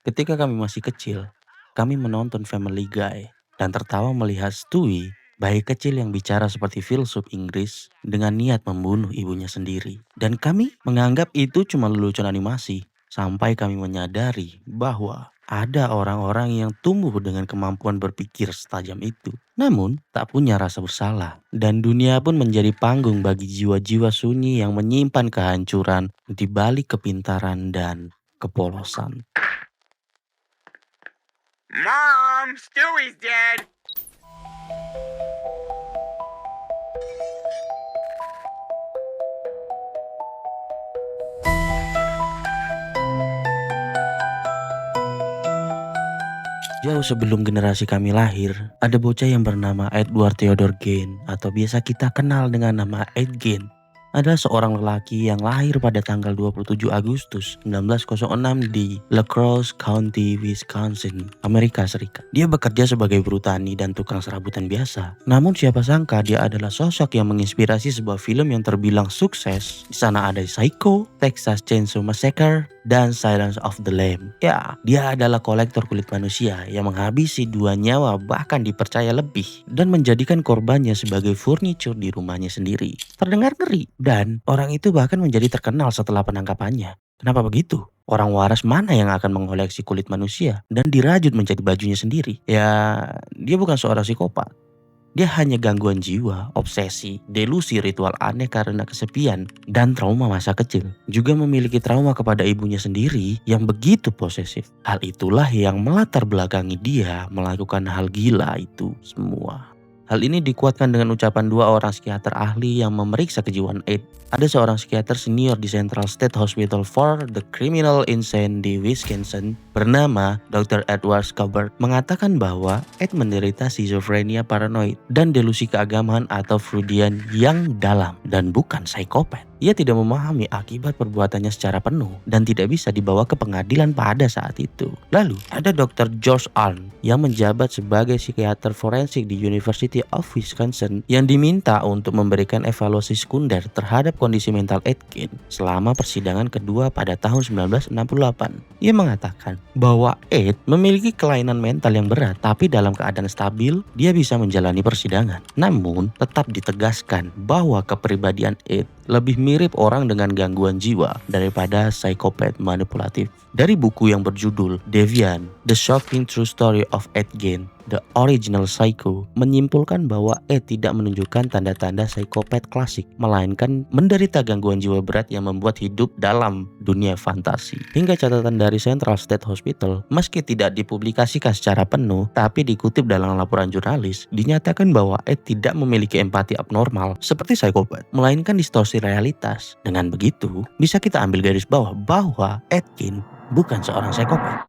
Ketika kami masih kecil, kami menonton Family Guy dan tertawa melihat Stewie, bayi kecil yang bicara seperti filsuf Inggris dengan niat membunuh ibunya sendiri. Dan kami menganggap itu cuma lelucon animasi sampai kami menyadari bahwa ada orang-orang yang tumbuh dengan kemampuan berpikir setajam itu. Namun tak punya rasa bersalah dan dunia pun menjadi panggung bagi jiwa-jiwa sunyi yang menyimpan kehancuran di balik kepintaran dan kepolosan. Mom, Stewie's dead. Jauh sebelum generasi kami lahir, ada bocah yang bernama Edward Theodore Gain atau biasa kita kenal dengan nama Ed Gein. Adalah seorang lelaki yang lahir pada tanggal 27 Agustus 1906 di La Crosse County, Wisconsin, Amerika Serikat. Dia bekerja sebagai buruh tani dan tukang serabutan biasa. Namun siapa sangka dia adalah sosok yang menginspirasi sebuah film yang terbilang sukses. Di sana ada Psycho, Texas Chainsaw Massacre, dan Silence of the Lambs. Ya, dia adalah kolektor kulit manusia yang menghabisi 2 nyawa bahkan dipercaya lebih dan menjadikan korbannya sebagai furniture di rumahnya sendiri. Terdengar ngeri dan orang itu bahkan menjadi terkenal setelah penangkapannya. Kenapa begitu? Orang waras mana yang akan mengoleksi kulit manusia dan dirajut menjadi bajunya sendiri? Ya, dia bukan seorang psikopat. Dia hanya gangguan jiwa, obsesi, delusi ritual aneh karena kesepian, dan trauma masa kecil. Juga memiliki trauma kepada ibunya sendiri yang begitu posesif. Hal itulah yang melatar belakangi dia melakukan hal gila itu semua. Hal ini dikuatkan dengan ucapan 2 orang psikiater ahli yang memeriksa kejiwaan Ed. Ada seorang psikiater senior di Central State Hospital for the Criminal Insane di Wisconsin bernama Dr. Edward Scobart mengatakan bahwa Ed menderita schizophrenia paranoid dan delusi keagamaan atau Freudian yang dalam dan bukan psikopat. Ia tidak memahami akibat perbuatannya secara penuh dan tidak bisa dibawa ke pengadilan pada saat itu. Lalu, ada Dr. George Arndt yang menjabat sebagai psikiater forensik di University of Wisconsin yang diminta untuk memberikan evaluasi sekunder terhadap kondisi mental Ed Gein selama persidangan kedua pada tahun 1968. Ia mengatakan bahwa Ed memiliki kelainan mental yang berat, tapi dalam keadaan stabil, dia bisa menjalani persidangan. Namun, tetap ditegaskan bahwa kepribadian Ed lebih mirip orang dengan gangguan jiwa daripada psikopat manipulatif. Dari buku yang berjudul Deviant, The Shocking True Story of Ed Gein, The Original Psycho, menyimpulkan bahwa Ed tidak menunjukkan tanda-tanda psikopat klasik, melainkan menderita gangguan jiwa berat yang membuat hidup dalam dunia fantasi. Hingga catatan dari Central State Hospital, meski tidak dipublikasikan secara penuh, tapi dikutip dalam laporan jurnalis, dinyatakan bahwa Ed tidak memiliki empati abnormal seperti psikopat, melainkan distorsi realitas. Dengan begitu, bisa kita ambil garis bawah bahwa Ed Gein bukan seorang psikopat.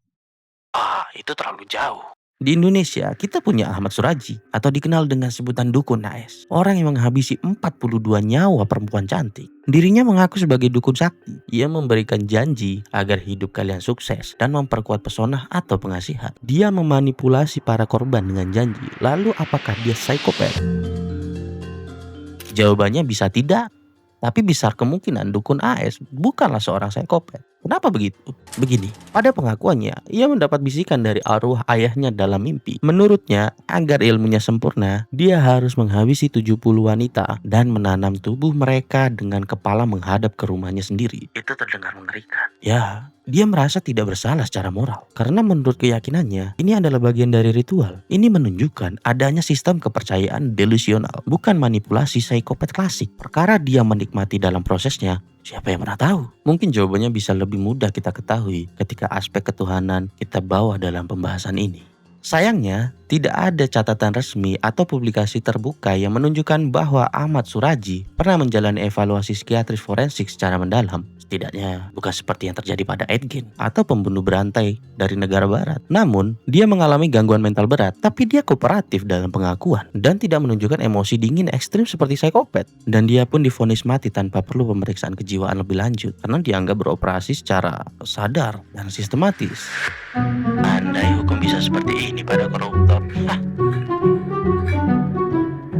Itu terlalu jauh. Di Indonesia, kita punya Ahmad Suraji atau dikenal dengan sebutan Dukun Naes. Orang yang menghabisi 42 nyawa perempuan cantik. Dirinya mengaku sebagai dukun sakti. Ia memberikan janji agar hidup kalian sukses dan memperkuat pesona atau pengasihan. Dia memanipulasi para korban dengan janji. Lalu apakah dia psikopat? Jawabannya bisa tidak. Tapi besar kemungkinan Dukun AS bukanlah seorang psikopat. Kenapa begitu? Begini, pada pengakuannya, ia mendapat bisikan dari arwah ayahnya dalam mimpi. Menurutnya, agar ilmunya sempurna, dia harus menghabisi 70 wanita dan menanam tubuh mereka dengan kepala menghadap ke rumahnya sendiri. Itu terdengar mengerikan. Ya, dia merasa tidak bersalah secara moral. Karena menurut keyakinannya, ini adalah bagian dari ritual. Ini menunjukkan adanya sistem kepercayaan delusional, bukan manipulasi psikopat klasik. Perkara dia menikmati dalam prosesnya, siapa yang pernah tahu? Mungkin jawabannya bisa lebih mudah kita ketahui ketika aspek ketuhanan kita bawa dalam pembahasan ini. Sayangnya, tidak ada catatan resmi atau publikasi terbuka yang menunjukkan bahwa Ahmad Suraji pernah menjalani evaluasi psikiatris forensik secara mendalam. Setidaknya bukan seperti yang terjadi pada Ed Gein atau pembunuh berantai dari negara barat. Namun, dia mengalami gangguan mental berat, tapi dia kooperatif dalam pengakuan dan tidak menunjukkan emosi dingin ekstrim seperti psikopat. Dan dia pun divonis mati tanpa perlu pemeriksaan kejiwaan lebih lanjut karena dianggap beroperasi secara sadar dan sistematis. Andai hukum bisa seperti ini pada koruptor.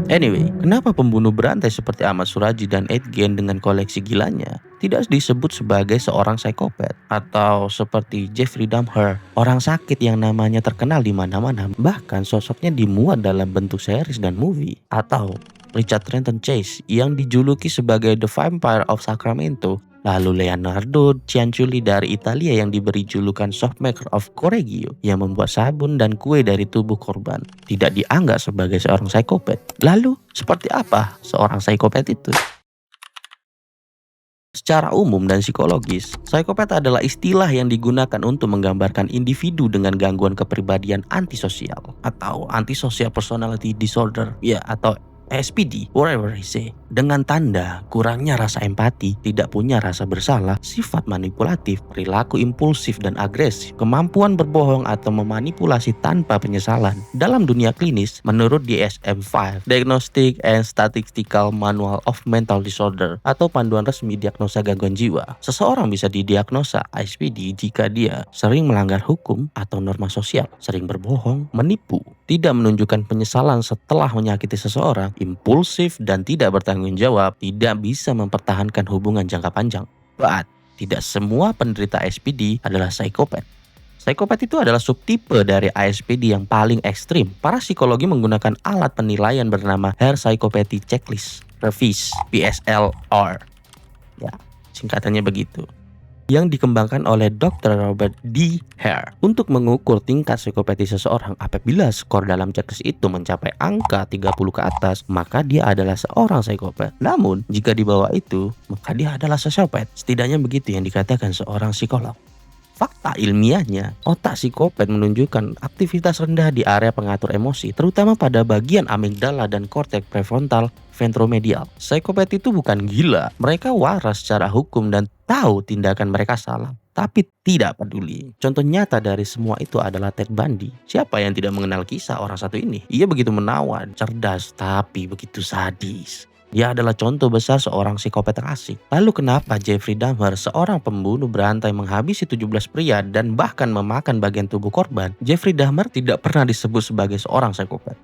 Anyway, kenapa pembunuh berantai seperti Ahmad Suraji dan Ed Gein dengan koleksi gilanya tidak disebut sebagai seorang psikopat, atau seperti Jeffrey Dahmer, orang sakit yang namanya terkenal di mana-mana, bahkan sosoknya dimuat dalam bentuk series dan movie, atau Richard Trenton Chase yang dijuluki sebagai The Vampire of Sacramento, lalu Leonardo Cianciulli dari Italia yang diberi julukan Softmaker of Correggio yang membuat sabun dan kue dari tubuh korban, tidak dianggap sebagai seorang psikopat. Lalu, seperti apa seorang psikopat itu? Secara umum dan psikologis, psikopat adalah istilah yang digunakan untuk menggambarkan individu dengan gangguan kepribadian antisosial atau antisocial personality disorder, ya, atau SPD, whatever I say, dengan tanda kurangnya rasa empati, tidak punya rasa bersalah, sifat manipulatif, perilaku impulsif dan agresif, kemampuan berbohong atau memanipulasi tanpa penyesalan. Dalam dunia klinis, menurut DSM-5, Diagnostic and Statistical Manual of Mental Disorder atau panduan resmi diagnosa gangguan jiwa, seseorang bisa didiagnosa SPD jika dia sering melanggar hukum atau norma sosial, sering berbohong, menipu, tidak menunjukkan penyesalan setelah menyakiti seseorang, impulsif dan tidak bertanggung jawab, tidak bisa mempertahankan hubungan jangka panjang. But, tidak semua penderita SPD adalah psikopat. Psikopat itu adalah subtipe dari ASPD yang paling ekstrim. Para psikologi menggunakan alat penilaian bernama Hare Psychopathy Checklist, REVIS, PSLR. Ya, singkatannya begitu. Yang dikembangkan oleh Dr. Robert D. Hare untuk mengukur tingkat psikopati seseorang. Apabila skor dalam checklist itu mencapai angka 30 ke atas, maka dia adalah seorang psikopat. Namun, jika di bawah itu, maka dia adalah sosiopat. Setidaknya begitu yang dikatakan seorang psikolog. Fakta ilmiahnya, otak psikopat menunjukkan aktivitas rendah di area pengatur emosi, terutama pada bagian amigdala dan korteks prefrontal ventromedial. Psikopat itu bukan gila, mereka waras secara hukum dan tahu tindakan mereka salah, tapi tidak peduli. Contoh nyata dari semua itu adalah Ted Bundy. Siapa yang tidak mengenal kisah orang satu ini? Ia begitu menawan, cerdas, tapi begitu sadis. Dia adalah contoh besar seorang psikopat asik. Lalu kenapa Jeffrey Dahmer, seorang pembunuh berantai menghabisi 17 pria dan bahkan memakan bagian tubuh korban, Jeffrey Dahmer tidak pernah disebut sebagai seorang psikopat?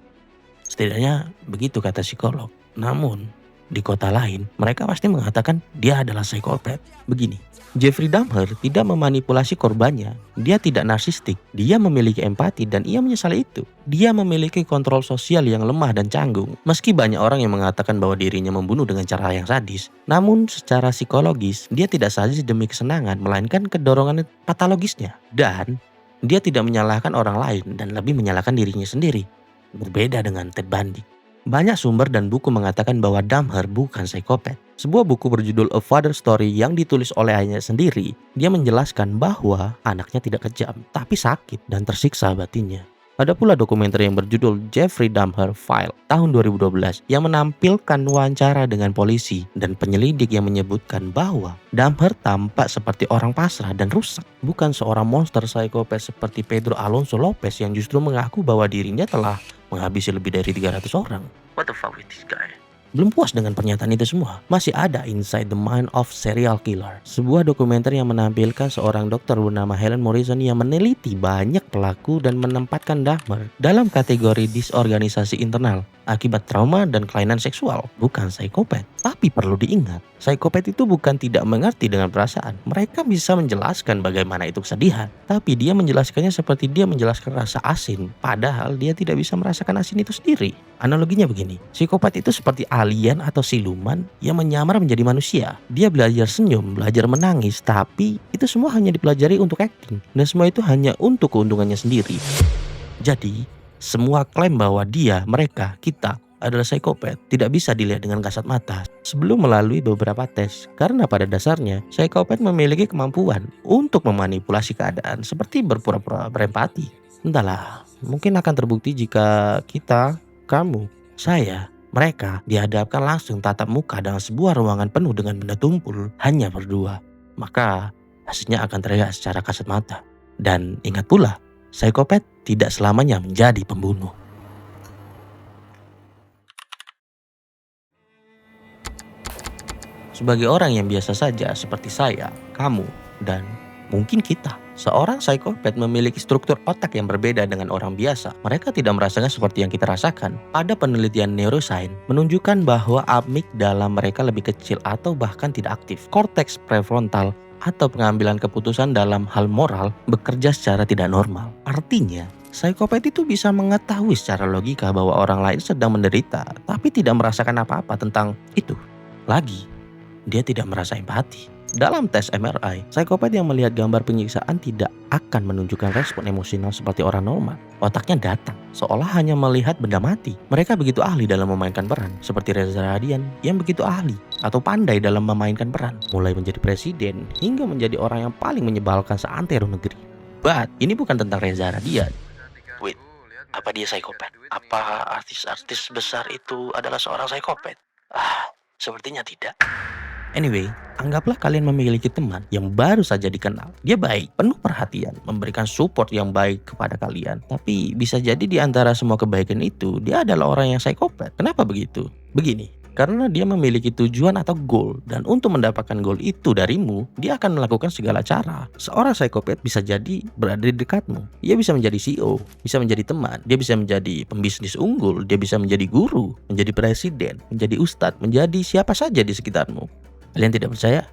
Setidaknya begitu kata psikolog. Namun, di kota lain, mereka pasti mengatakan dia adalah psikopat. Begini, Jeffrey Dahmer tidak memanipulasi korbannya. Dia tidak narsistik. Dia memiliki empati dan ia menyesali itu. Dia memiliki kontrol sosial yang lemah dan canggung. Meski banyak orang yang mengatakan bahwa dirinya membunuh dengan cara yang sadis, namun secara psikologis, dia tidak sadis demi kesenangan, melainkan kedorongan patologisnya. Dan dia tidak menyalahkan orang lain dan lebih menyalahkan dirinya sendiri. Berbeda dengan Ted Bundy. Banyak sumber dan buku mengatakan bahwa Dahmer bukan psikopat. Sebuah buku berjudul A Father Story yang ditulis oleh ayahnya sendiri, dia menjelaskan bahwa anaknya tidak kejam, tapi sakit dan tersiksa batinnya. Ada pula dokumenter yang berjudul Jeffrey Dahmer File tahun 2012 yang menampilkan wawancara dengan polisi dan penyelidik yang menyebutkan bahwa Dahmer tampak seperti orang pasrah dan rusak, bukan seorang monster psikopat seperti Pedro Alonso Lopez yang justru mengaku bahwa dirinya telah menghabisi lebih dari 300 orang. What the fuck with this guy? Belum puas dengan pernyataan itu semua, masih ada Inside the Mind of Serial Killer, sebuah dokumenter yang menampilkan seorang dokter bernama Helen Morrison yang meneliti banyak pelaku dan menempatkan Dahmer dalam kategori disorganisasi internal akibat trauma dan kelainan seksual, bukan psikopat. Tapi perlu diingat, psikopat itu bukan tidak mengerti dengan perasaan. Mereka bisa menjelaskan bagaimana itu kesedihan, tapi dia menjelaskannya seperti dia menjelaskan rasa asin, padahal dia tidak bisa merasakan asin itu sendiri. Analoginya begini, psikopat itu seperti alien atau siluman yang menyamar menjadi manusia. Dia belajar senyum, belajar menangis, tapi itu semua hanya dipelajari untuk acting, dan semua itu hanya untuk keuntungannya sendiri. Jadi, semua klaim bahwa dia, mereka, kita adalah psikopat tidak bisa dilihat dengan kasat mata sebelum melalui beberapa tes. Karena pada dasarnya, psikopat memiliki kemampuan untuk memanipulasi keadaan seperti berpura-pura berempati. Entahlah, mungkin akan terbukti jika kita, kamu, saya, mereka dihadapkan langsung tatap muka dalam sebuah ruangan penuh dengan benda tumpul hanya berdua. Maka hasilnya akan terlihat secara kasat mata. Dan ingat pula, psikopat tidak selamanya menjadi pembunuh. Sebagai orang yang biasa saja seperti saya, kamu, dan mungkin kita, Seorang psikopat memiliki struktur otak yang berbeda dengan orang biasa. Mereka tidak merasakan seperti yang kita rasakan. Ada penelitian neuroscience menunjukkan bahwa amigdala mereka lebih kecil atau bahkan tidak aktif. Korteks prefrontal atau pengambilan keputusan dalam hal moral bekerja secara tidak normal. Artinya, psikopat itu bisa mengetahui secara logika bahwa orang lain sedang menderita, tapi tidak merasakan apa-apa tentang itu. Lagi, dia tidak merasa empati. Dalam tes MRI, psikopat yang melihat gambar penyiksaan tidak akan menunjukkan respon emosional seperti orang normal. Otaknya datang, seolah hanya melihat benda mati. Mereka begitu ahli dalam memainkan peran, seperti Reza Radian yang begitu ahli atau pandai dalam memainkan peran, mulai menjadi presiden hingga menjadi orang yang paling menyebalkan seantero negeri. But, ini bukan tentang Reza Radian. Wait, apa dia psikopat? Apa artis-artis besar itu adalah seorang psikopat? Sepertinya tidak. Anyway, anggaplah kalian memiliki teman yang baru saja dikenal. Dia baik, penuh perhatian, memberikan support yang baik kepada kalian. Tapi bisa jadi di antara semua kebaikan itu, dia adalah orang yang psikopat. Kenapa begitu? Begini, karena dia memiliki tujuan atau goal. Dan untuk mendapatkan goal itu darimu, dia akan melakukan segala cara. Seorang psikopat bisa jadi berada di dekatmu. Dia bisa menjadi CEO, bisa menjadi teman, dia bisa menjadi pembisnis unggul, dia bisa menjadi guru, menjadi presiden, menjadi ustadz, menjadi siapa saja di sekitarmu. Kalian tidak percaya?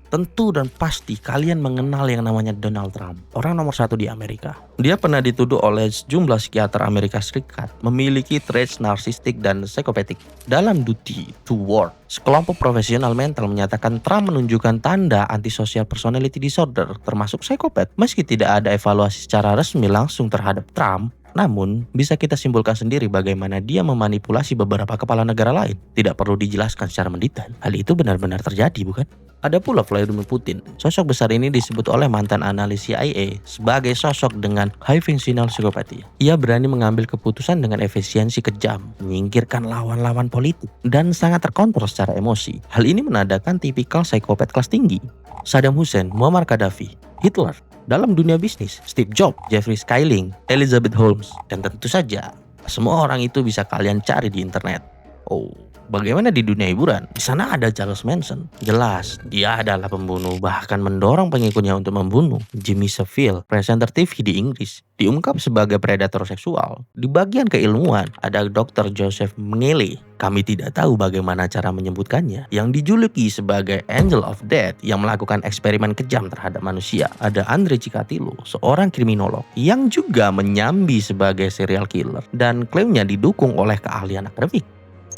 Tentu dan pasti kalian mengenal yang namanya Donald Trump, orang nomor 1 di Amerika. Dia pernah dituduh oleh sejumlah psikiater Amerika Serikat memiliki traits narsistik dan psikopatik. Dalam Duty to War, sekelompok profesional mental menyatakan Trump menunjukkan tanda antisocial personality disorder, termasuk psikopat. Meski tidak ada evaluasi secara resmi langsung terhadap Trump, namun, bisa kita simpulkan sendiri bagaimana dia memanipulasi beberapa kepala negara lain. Tidak perlu dijelaskan secara mendetail. Hal itu benar-benar terjadi, bukan? Ada pula Vladimir Putin. Sosok besar ini disebut oleh mantan analis CIA sebagai sosok dengan high functional psychopathy. Ia berani mengambil keputusan dengan efisiensi kejam, menyingkirkan lawan-lawan politik, dan sangat terkontrol secara emosi. Hal ini menandakan tipikal psikopat kelas tinggi. Saddam Hussein, Muammar Gaddafi, Hitler. Dalam dunia bisnis, Steve Jobs, Jeffrey Skilling, Elizabeth Holmes, dan tentu saja semua orang itu bisa kalian cari di internet. Oh, bagaimana di dunia hiburan? Di sana ada Charles Manson. Jelas, dia adalah pembunuh, bahkan mendorong pengikutnya untuk membunuh. Jimmy Savile, presenter TV di Inggris, diungkap sebagai predator seksual. Di bagian keilmuan, ada Dr. Joseph Mengele. Kami tidak tahu bagaimana cara menyebutkannya. Yang dijuluki sebagai Angel of Death yang melakukan eksperimen kejam terhadap manusia. Ada Andre Chikatilo, seorang kriminolog yang juga menyambi sebagai serial killer dan klaimnya didukung oleh keahlian akademik.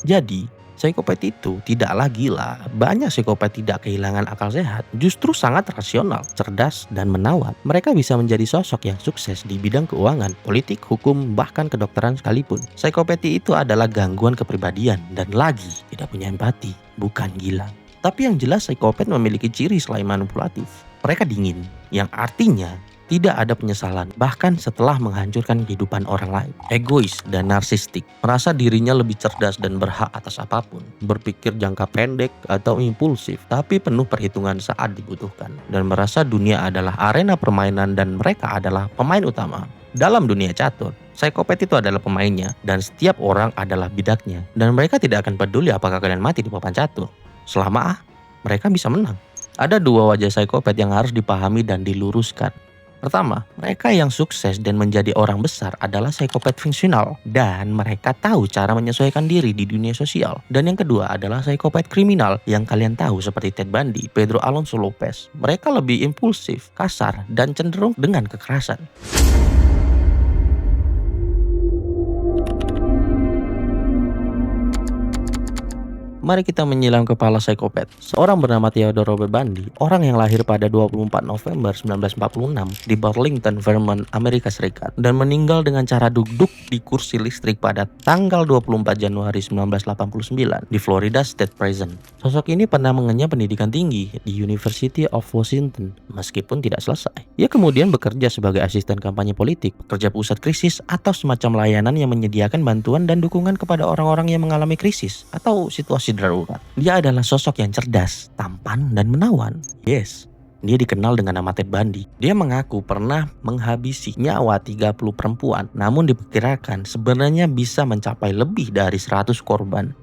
Jadi, psikopat itu tidaklah gila. Banyak psikopat tidak kehilangan akal sehat, justru sangat rasional, cerdas, dan menawan. Mereka bisa menjadi sosok yang sukses di bidang keuangan, politik, hukum, bahkan kedokteran sekalipun. Psikopati itu adalah gangguan kepribadian dan lagi tidak punya empati, bukan gila. Tapi yang jelas psikopat memiliki ciri selain manipulatif. Mereka dingin, yang artinya tidak ada penyesalan, bahkan setelah menghancurkan kehidupan orang lain. Egois dan narsistik, merasa dirinya lebih cerdas dan berhak atas apapun. Berpikir jangka pendek atau impulsif, tapi penuh perhitungan saat dibutuhkan. Dan merasa dunia adalah arena permainan dan mereka adalah pemain utama. Dalam dunia catur, psikopat itu adalah pemainnya dan setiap orang adalah bidaknya. Dan mereka tidak akan peduli apakah kalian mati di papan catur. Selama mereka bisa menang. Ada dua wajah psikopat yang harus dipahami dan diluruskan. Pertama, mereka yang sukses dan menjadi orang besar adalah psikopat fungsional dan mereka tahu cara menyesuaikan diri di dunia sosial. Dan yang kedua adalah psikopat kriminal yang kalian tahu seperti Ted Bundy, Pedro Alonso Lopez. Mereka lebih impulsif, kasar, dan cenderung dengan kekerasan. Mari kita menyilam kepala psikopat. Seorang bernama Theodore Robert Bundy, orang yang lahir pada 24 November 1946 di Burlington, Vermont, Amerika Serikat, dan meninggal dengan cara duduk di kursi listrik pada tanggal 24 Januari 1989 di Florida State Prison. Sosok ini pernah mengenyam pendidikan tinggi di University of Washington, meskipun tidak selesai. Ia kemudian bekerja sebagai asisten kampanye politik, pekerja pusat krisis, atau semacam layanan yang menyediakan bantuan dan dukungan kepada orang-orang yang mengalami krisis atau situasi darurat. Dia adalah sosok yang cerdas, tampan, dan menawan. Yes, dia dikenal dengan nama Ted Bundy. Dia mengaku pernah menghabisi nyawa 30 perempuan, namun diperkirakan sebenarnya bisa mencapai lebih dari 100 korban.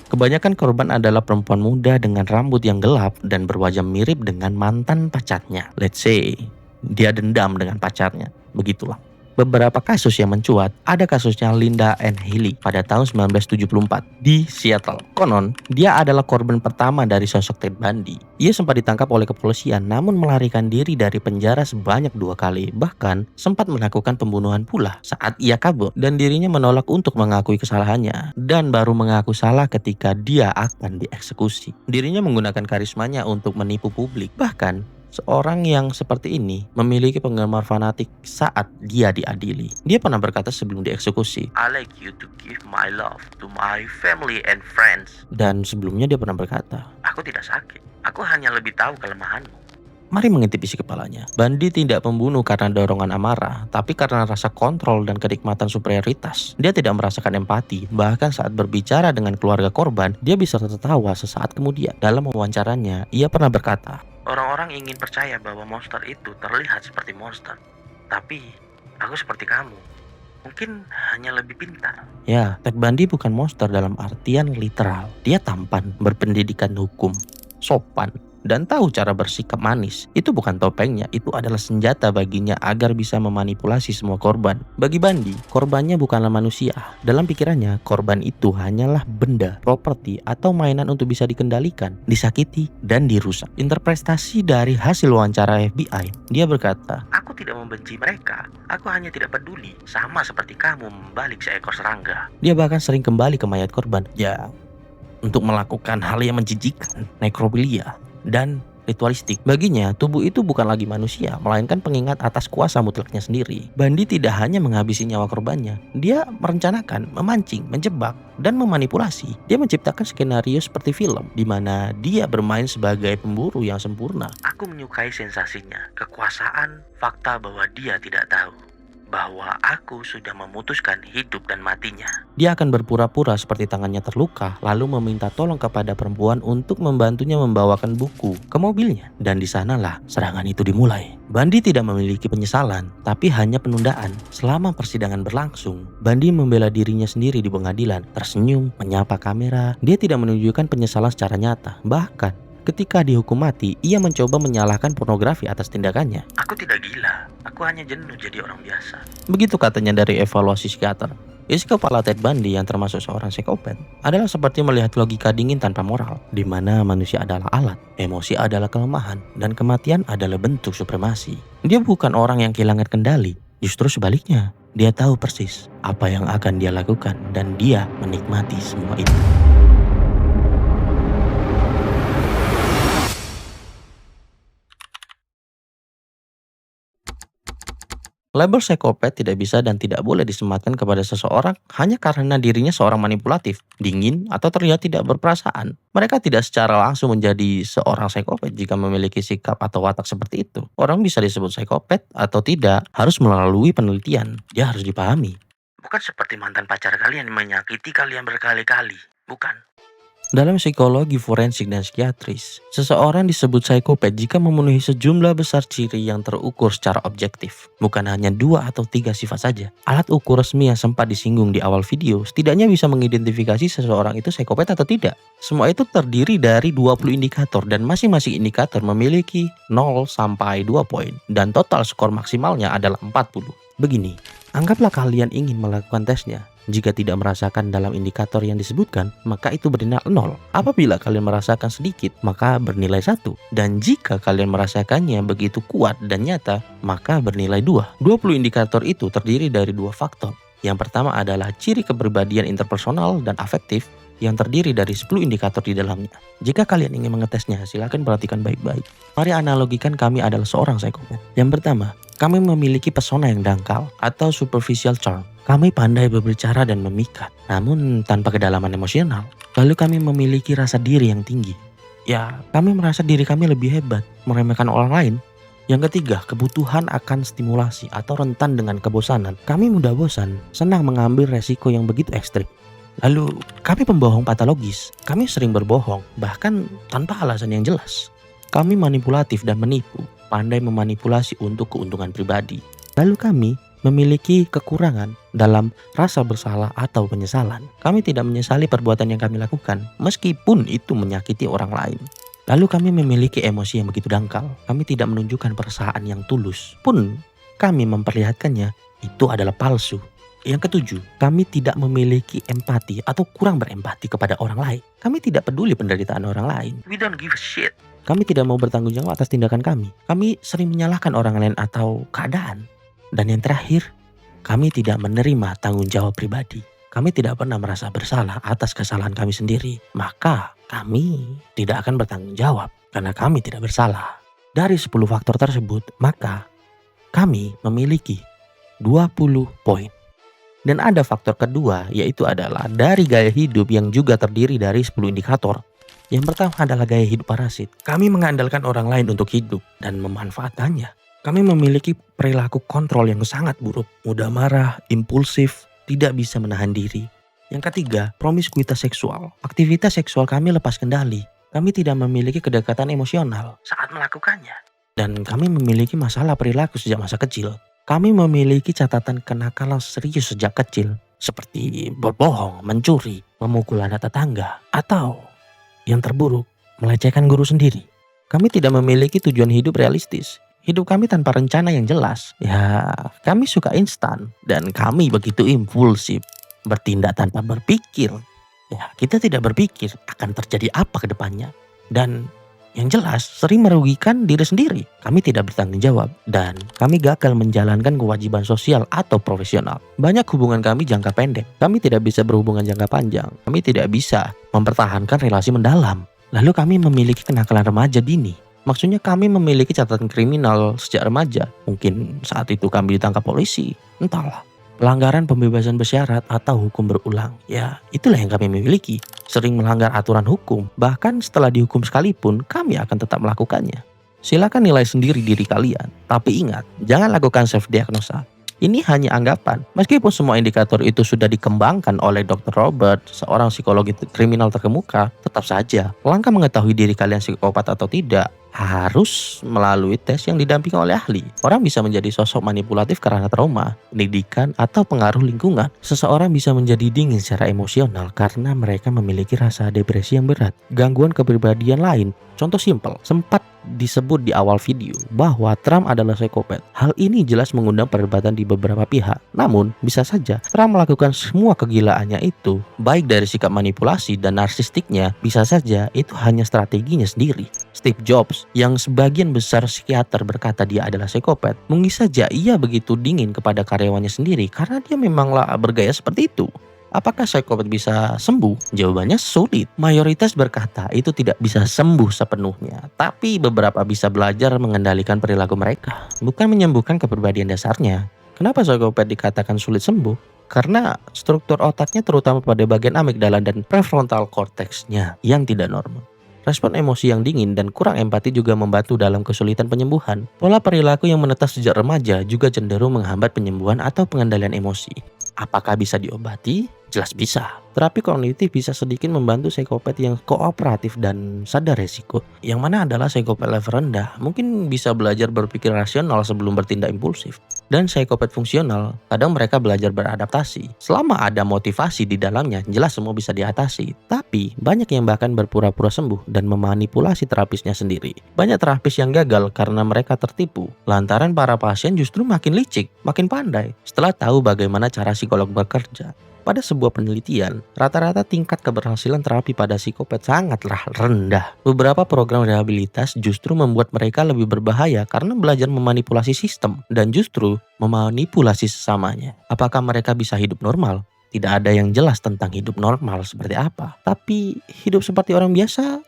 Kebanyakan korban adalah perempuan muda dengan rambut yang gelap dan berwajah mirip dengan mantan pacarnya. Let's say, dia dendam dengan pacarnya. Begitulah. Beberapa kasus yang mencuat, ada kasusnya Linda Ann Healy pada tahun 1974 di Seattle. Konon, dia adalah korban pertama dari sosok Ted Bundy. Ia sempat ditangkap oleh kepolisian namun melarikan diri dari penjara sebanyak 2 kali. Bahkan sempat melakukan pembunuhan pula saat ia kabur dan dirinya menolak untuk mengakui kesalahannya dan baru mengaku salah ketika dia akan dieksekusi. Dirinya menggunakan karismanya untuk menipu publik. Bahkan seorang yang seperti ini memiliki penggemar fanatik saat dia diadili. Dia pernah berkata sebelum dieksekusi, "I like you to give my love to my family and friends." Dan sebelumnya dia pernah berkata, "Aku tidak sakit, aku hanya lebih tahu kelemahanmu." Mari mengintip isi kepalanya. Bundy tidak membunuh karena dorongan amarah, tapi karena rasa kontrol dan kenikmatan superioritas. Dia tidak merasakan empati, bahkan saat berbicara dengan keluarga korban, dia bisa tertawa sesaat kemudian. Dalam wawancaranya, ia pernah berkata, "Orang-orang ingin percaya bahwa monster itu terlihat seperti monster. Tapi, aku seperti kamu. Mungkin hanya lebih pintar." Ya, Ted Bundy bukan monster dalam artian literal. Dia tampan, berpendidikan hukum, sopan, dan tahu cara bersikap manis. Itu bukan topengnya, itu adalah senjata baginya agar bisa memanipulasi semua korban. Bagi Bundy, korbannya bukanlah manusia. Dalam pikirannya, korban itu hanyalah benda, properti, atau mainan untuk bisa dikendalikan, disakiti, dan dirusak. Interpretasi dari hasil wawancara FBI, dia berkata, "Aku tidak membenci mereka, aku hanya tidak peduli, sama seperti kamu membalik seekor serangga." Dia bahkan sering kembali ke mayat korban, ya, untuk melakukan hal yang menjijikan, nekrofilia, dan ritualistik. Baginya, tubuh itu bukan lagi manusia, melainkan pengingat atas kuasa mutlaknya sendiri. Bundy tidak hanya menghabisi nyawa korbannya, dia merencanakan, memancing, menjebak, dan memanipulasi. Dia menciptakan skenario seperti film, di mana dia bermain sebagai pemburu yang sempurna. Aku menyukai sensasinya, kekuasaan, fakta bahwa dia tidak tahu bahwa aku sudah memutuskan hidup dan matinya. Dia akan berpura-pura seperti tangannya terluka, lalu meminta tolong kepada perempuan untuk membantunya membawakan buku ke mobilnya. Dan di sanalah serangan itu dimulai. Bundy tidak memiliki penyesalan, tapi hanya penundaan. Selama persidangan berlangsung, Bundy membela dirinya sendiri di pengadilan, tersenyum, menyapa kamera. Dia tidak menunjukkan penyesalan secara nyata. Bahkan ketika dihukum mati, ia mencoba menyalahkan pornografi atas tindakannya. Aku tidak gila, aku hanya jenuh jadi orang biasa. Begitu katanya dari evaluasi psikiater. Isi kepala Ted Bundy yang termasuk seorang psikopat adalah seperti melihat logika dingin tanpa moral, di mana manusia adalah alat, emosi adalah kelemahan, dan kematian adalah bentuk supremasi. Dia bukan orang yang kehilangan kendali, justru sebaliknya. Dia tahu persis apa yang akan dia lakukan dan dia menikmati semua itu. Label psikopat tidak bisa dan tidak boleh disematkan kepada seseorang hanya karena dirinya seorang manipulatif, dingin, atau terlihat tidak berperasaan. Mereka tidak secara langsung menjadi seorang psikopat jika memiliki sikap atau watak seperti itu. Orang bisa disebut psikopat atau tidak harus melalui penelitian. Dia harus dipahami. Bukan seperti mantan pacar kalian yang menyakiti kalian berkali-kali. Bukan. Dalam psikologi forensik dan psikiatris, seseorang disebut psikopat jika memenuhi sejumlah besar ciri yang terukur secara objektif. Bukan hanya 2 atau 3 sifat saja. Alat ukur resmi yang sempat disinggung di awal video setidaknya bisa mengidentifikasi seseorang itu psikopat atau tidak. Semua itu terdiri dari 20 indikator dan masing-masing indikator memiliki 0 sampai 2 poin. Dan total skor maksimalnya adalah 40. Begini, anggaplah kalian ingin melakukan tesnya. Jika tidak merasakan dalam indikator yang disebutkan, maka itu bernilai 0. Apabila kalian merasakan sedikit, maka bernilai 1. Dan jika kalian merasakannya begitu kuat dan nyata, maka bernilai 2. 20 indikator itu terdiri dari 2 faktor. Yang pertama adalah ciri kepribadian interpersonal dan afektif yang terdiri dari 10 indikator di dalamnya. Jika kalian ingin mengetesnya, silakan perhatikan baik-baik. Mari analogikan kami adalah seorang psikopat. Yang pertama, kami memiliki pesona yang dangkal atau superficial charm. Kami pandai berbicara dan memikat, namun tanpa kedalaman emosional. Lalu kami memiliki rasa diri yang tinggi. Ya, kami merasa diri kami lebih hebat, meremehkan orang lain. Yang ketiga, kebutuhan akan stimulasi atau rentan dengan kebosanan. Kami mudah bosan, senang mengambil resiko yang begitu ekstrim. Lalu, kami pembohong patologis. Kami sering berbohong, bahkan tanpa alasan yang jelas. Kami manipulatif dan menipu, pandai memanipulasi untuk keuntungan pribadi. Lalu kami memiliki kekurangan dalam rasa bersalah atau penyesalan. Kami tidak menyesali perbuatan yang kami lakukan, meskipun itu menyakiti orang lain. Lalu kami memiliki emosi yang begitu dangkal. Kami tidak menunjukkan perasaan yang tulus. Pun kami memperlihatkannya itu adalah palsu. Yang ketujuh, kami tidak memiliki empati atau kurang berempati kepada orang lain. Kami tidak peduli penderitaan orang lain. We don't give a shit. Kami tidak mau bertanggung jawab atas tindakan kami. Kami sering menyalahkan orang lain atau keadaan. Dan yang terakhir, kami tidak menerima tanggung jawab pribadi. Kami tidak pernah merasa bersalah atas kesalahan kami sendiri. Maka kami tidak akan bertanggung jawab karena kami tidak bersalah. Dari 10 faktor tersebut, maka kami memiliki 20 poin. Dan ada faktor kedua, yaitu adalah dari gaya hidup yang juga terdiri dari 10 indikator. Yang pertama adalah gaya hidup parasit. Kami mengandalkan orang lain untuk hidup dan memanfaatkannya. Kami memiliki perilaku kontrol yang sangat buruk. Mudah marah, impulsif, tidak bisa menahan diri. Yang ketiga, promiskuitas seksual. Aktivitas seksual kami lepas kendali. Kami tidak memiliki kedekatan emosional saat melakukannya. Dan kami memiliki masalah perilaku sejak masa kecil. Kami memiliki catatan kenakalan serius sejak kecil. Seperti berbohong, mencuri, memukul anak tetangga. Atau yang terburuk, melecehkan guru sendiri. Kami tidak memiliki tujuan hidup realistis. Hidup kami tanpa rencana yang jelas. Ya, kami suka instan. Dan kami begitu impulsif. Bertindak tanpa berpikir. Ya, kita tidak berpikir akan terjadi apa ke depannya. Dan yang jelas sering merugikan diri sendiri. Kami tidak bertanggung jawab. Dan kami gagal menjalankan kewajiban sosial atau profesional. Banyak hubungan kami jangka pendek. Kami tidak bisa berhubungan jangka panjang. Kami tidak bisa mempertahankan relasi mendalam. Lalu kami memiliki kenakalan remaja dini. Maksudnya kami memiliki catatan kriminal sejak remaja. Mungkin saat itu kami ditangkap polisi. Entahlah. Pelanggaran pembebasan bersyarat atau hukum berulang. Ya, itulah yang kami miliki. Sering melanggar aturan hukum. Bahkan setelah dihukum sekalipun, kami akan tetap melakukannya. Silakan nilai sendiri diri kalian. Tapi ingat, jangan lakukan self-diagnosa. Ini hanya anggapan. Meskipun semua indikator itu sudah dikembangkan oleh Dr. Robert, seorang psikologi kriminal terkemuka, tetap saja langkah mengetahui diri kalian psikopat atau tidak harus melalui tes yang didampingi oleh ahli. Orang bisa menjadi sosok manipulatif karena trauma, pendidikan, atau pengaruh lingkungan. Seseorang bisa menjadi dingin secara emosional karena mereka memiliki rasa depresi yang berat, gangguan kepribadian lain. Contoh simpel, sempat disebut di awal video bahwa Trump adalah psikopat. Hal ini jelas mengundang perdebatan di beberapa pihak. Namun, bisa saja Trump melakukan semua kegilaannya itu, baik dari sikap manipulasi dan narsistiknya, bisa saja itu hanya strateginya sendiri. Steve Jobs, yang sebagian besar psikiater berkata dia adalah psikopat, mungkin saja ia begitu dingin kepada karyawannya sendiri karena dia memanglah bergaya seperti itu. Apakah psikopat bisa sembuh? Jawabannya sulit. Mayoritas berkata itu tidak bisa sembuh sepenuhnya, tapi beberapa bisa belajar mengendalikan perilaku mereka, bukan menyembuhkan kepribadian dasarnya. Kenapa psikopat dikatakan sulit sembuh? Karena struktur otaknya terutama pada bagian amigdala dan prefrontal cortexnya yang tidak normal. Respon emosi yang dingin dan kurang empati juga membantu dalam kesulitan penyembuhan. Pola perilaku yang menetas sejak remaja juga cenderung menghambat penyembuhan atau pengendalian emosi. Apakah bisa diobati? Jelas bisa. Terapi kognitif bisa sedikit membantu psikopat yang kooperatif dan sadar resiko. Yang mana adalah psikopat level rendah mungkin bisa belajar berpikir rasional sebelum bertindak impulsif. Dan psikopat fungsional, kadang mereka belajar beradaptasi. Selama ada motivasi di dalamnya, jelas semua bisa diatasi. Tapi, banyak yang bahkan berpura-pura sembuh dan memanipulasi terapisnya sendiri. Banyak terapis yang gagal karena mereka tertipu. Lantaran para pasien justru makin licik, makin pandai setelah tahu bagaimana cara psikolog bekerja. Pada sebuah penelitian, rata-rata tingkat keberhasilan terapi pada psikopat sangatlah rendah. Beberapa program rehabilitas justru membuat mereka lebih berbahaya karena belajar memanipulasi sistem dan justru memanipulasi sesamanya. Apakah mereka bisa hidup normal? Tidak ada yang jelas tentang hidup normal seperti apa. Tapi hidup seperti orang biasa?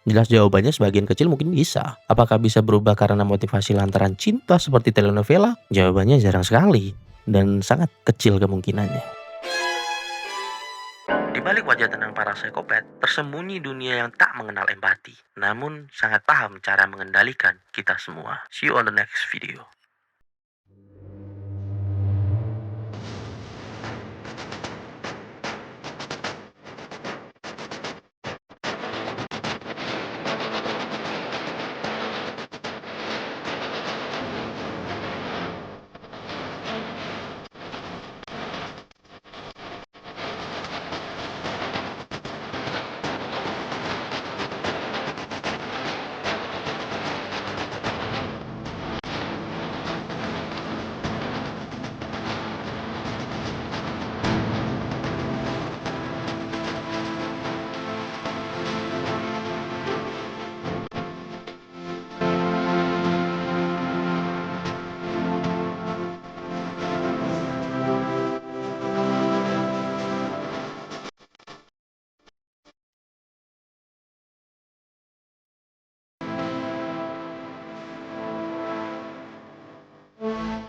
Jelas jawabannya sebagian kecil mungkin bisa. Apakah bisa berubah karena motivasi lantaran cinta seperti telenovela? Jawabannya jarang sekali dan sangat kecil kemungkinannya. Di balik wajah tenang para psikopat, tersembunyi dunia yang tak mengenal empati, namun sangat paham cara mengendalikan kita semua. See you on the next video.